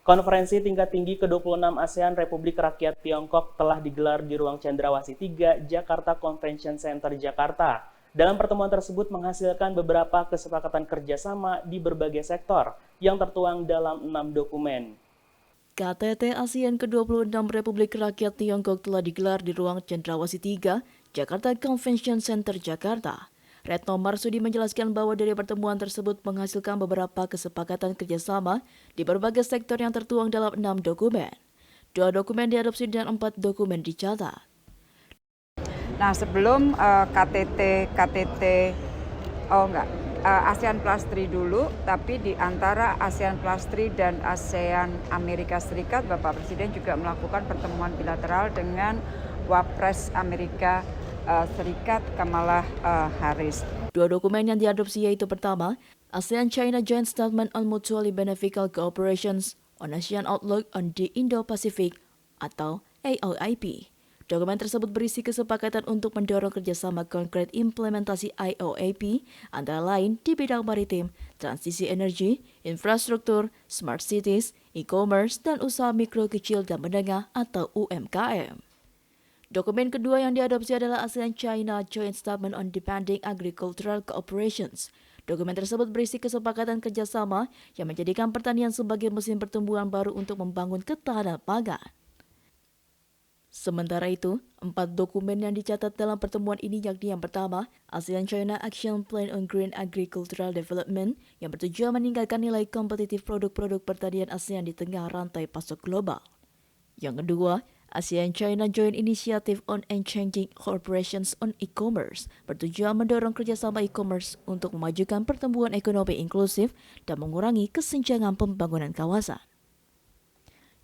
Konferensi tingkat tinggi ke-26 ASEAN Republik Rakyat Tiongkok telah digelar di Ruang Cendrawasih 3, Jakarta Convention Center, Jakarta. Dalam pertemuan tersebut menghasilkan beberapa kesepakatan kerjasama di berbagai sektor yang tertuang dalam 6 dokumen. KTT ASEAN ke-26 Republik Rakyat Tiongkok telah digelar di Ruang Cendrawasih 3, Jakarta Convention Center, Jakarta. Retno Marsudi menjelaskan bahwa dari pertemuan tersebut menghasilkan beberapa kesepakatan kerjasama di berbagai sektor yang tertuang dalam 6 dokumen. 2 dokumen diadopsi dan 4 dokumen dicatat. Nah, sebelum ASEAN Plus 3 dulu, tapi di antara ASEAN Plus 3 dan ASEAN Amerika Serikat, Bapak Presiden juga melakukan pertemuan bilateral dengan Wapres Amerika Serikat Kamala Harris. 2 dokumen yang diadopsi yaitu pertama, ASEAN-China Joint Statement on Mutually Beneficial Cooperations on ASEAN Outlook on the Indo-Pacific atau AOIP. Dokumen tersebut berisi kesepakatan untuk mendorong kerjasama konkret implementasi IOAP, antara lain di bidang maritim, transisi energi, infrastruktur, smart cities, e-commerce, dan usaha mikro, kecil, dan menengah atau UMKM. Dokumen kedua yang diadopsi adalah ASEAN-China Joint Statement on Depending Agricultural Cooperations. Dokumen tersebut berisi kesepakatan kerjasama yang menjadikan pertanian sebagai mesin pertumbuhan baru untuk membangun ketahanan pangan. Sementara itu, 4 dokumen yang dicatat dalam pertemuan ini yakni yang pertama, ASEAN-China Action Plan on Green Agricultural Development yang bertujuan meningkatkan nilai kompetitif produk-produk pertanian ASEAN di tengah rantai pasok global. Yang kedua, ASEAN-China Joint Initiative on Enhancing Cooperations on E-Commerce bertujuan mendorong kerjasama e-commerce untuk memajukan pertumbuhan ekonomi inklusif dan mengurangi kesenjangan pembangunan kawasan.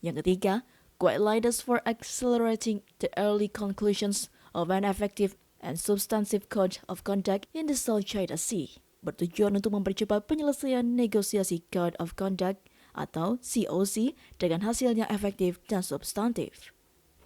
Yang ketiga, Guidelines for Accelerating the Early Conclusions of an Effective and Substantive Code of Conduct in the South China Sea bertujuan untuk mempercepat penyelesaian negosiasi Code of Conduct atau COC dengan hasil yang efektif dan substantif.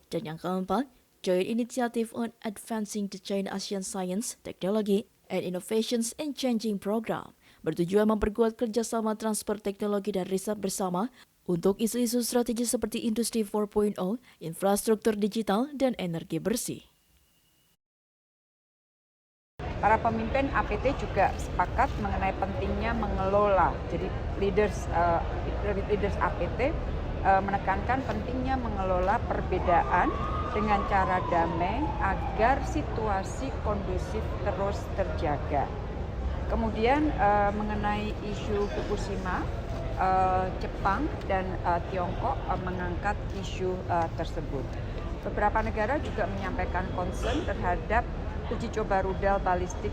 Dan yang keempat, Joint Initiative on Advancing the China-ASEAN Science, Technology, and Innovations in Changing Program bertujuan memperkuat kerjasama transfer teknologi dan riset bersama untuk isu-isu strategis seperti Industri 4.0, infrastruktur digital, dan energi bersih. Para pemimpin APT juga sepakat mengenai pentingnya mengelola. Jadi leaders APT menekankan pentingnya mengelola perbedaan dengan cara damai agar situasi kondusif terus terjaga. Kemudian mengenai isu Fukushima, Jepang dan Tiongkok mengangkat isu tersebut. Beberapa negara juga menyampaikan concern terhadap uji coba rudal balistik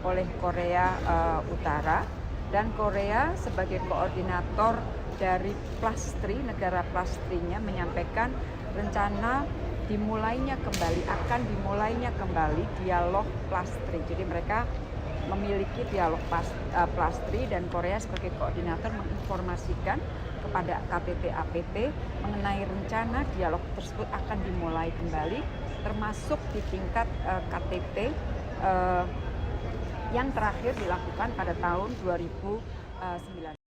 oleh Korea Utara, dan Korea sebagai koordinator dari Plus 3, negara Plus 3-nya menyampaikan rencana akan dimulainya kembali dialog Plus 3. Jadi mereka memiliki dialog Plus 3 dan Korea sebagai koordinator menginformasikan kepada KTT APT mengenai rencana dialog tersebut akan dimulai kembali, termasuk di tingkat KTT yang terakhir dilakukan pada tahun 2009.